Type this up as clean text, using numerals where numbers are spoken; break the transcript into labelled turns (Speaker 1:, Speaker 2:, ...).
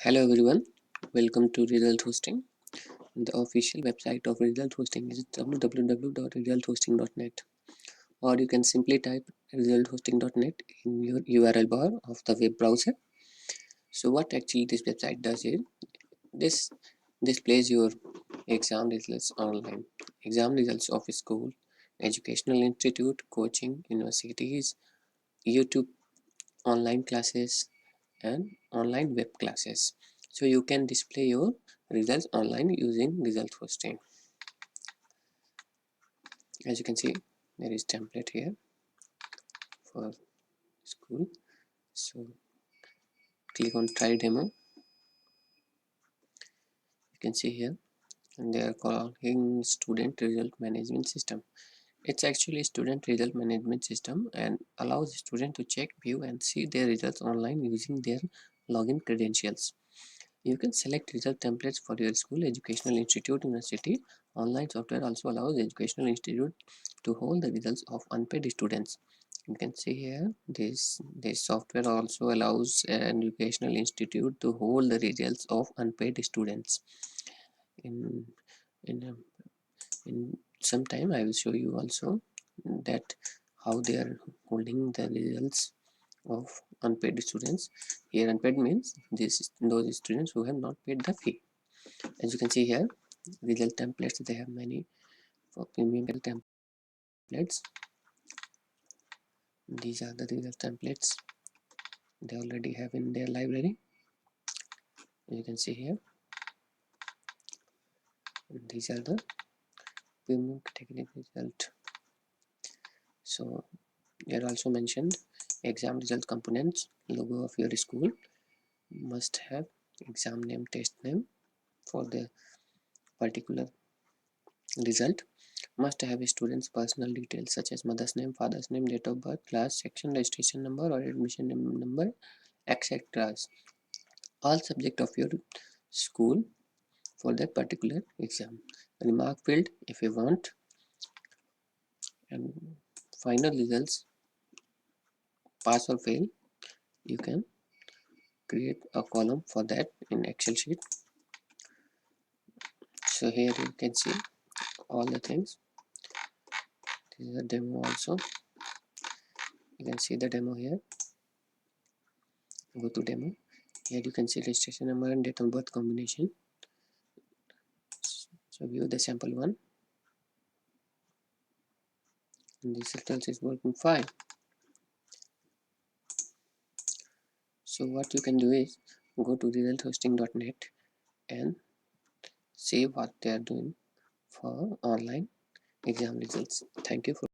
Speaker 1: Hello everyone, welcome to Result Hosting. The official website of Result Hosting is www.resulthosting.net, or you can simply type resulthosting.net in your URL bar of the web browser. So what actually this website does is this displays your exam results online. Exam results of a school, educational institute, coaching, universities, YouTube online classes and online web classes. So you can display your results online using result hosting. As you can see, there is template here for school. So click on try demo. You can see here, and they are calling student result management system. It's actually a student result management system and allows students to check, view and see their results online using their login credentials. You can select result templates for your school, educational institute, university. Online software also allows educational institute to hold the results of unpaid students. You can see here this software also allows an educational institute to hold the results of unpaid students. In in um, in some time I will show you also that how they are holding the results of unpaid students. Here unpaid means those students who have not paid the fee. As you can see here, result templates, they have many for premium templates. These are the result templates they already have in their library. As you can see here, these are the premium category result. So they are also mentioned exam result components. Logo of your school must have exam name, test name for the particular result. Must have a student's personal details such as mother's name, father's name, date of birth, class, section, registration number or admission number, etc. All subject of your school for that particular exam. Remark field if you want, and final results, pass or fail. You can create a column for that in Excel sheet. So here you can see all the things. This is a demo also. You can see the demo here. Go to demo. Here you can see registration number and date of birth combination. So view the sample one. And this results is working fine. So what you can do is go to resulthosting.net and see what they are doing for online exam results. Thank you for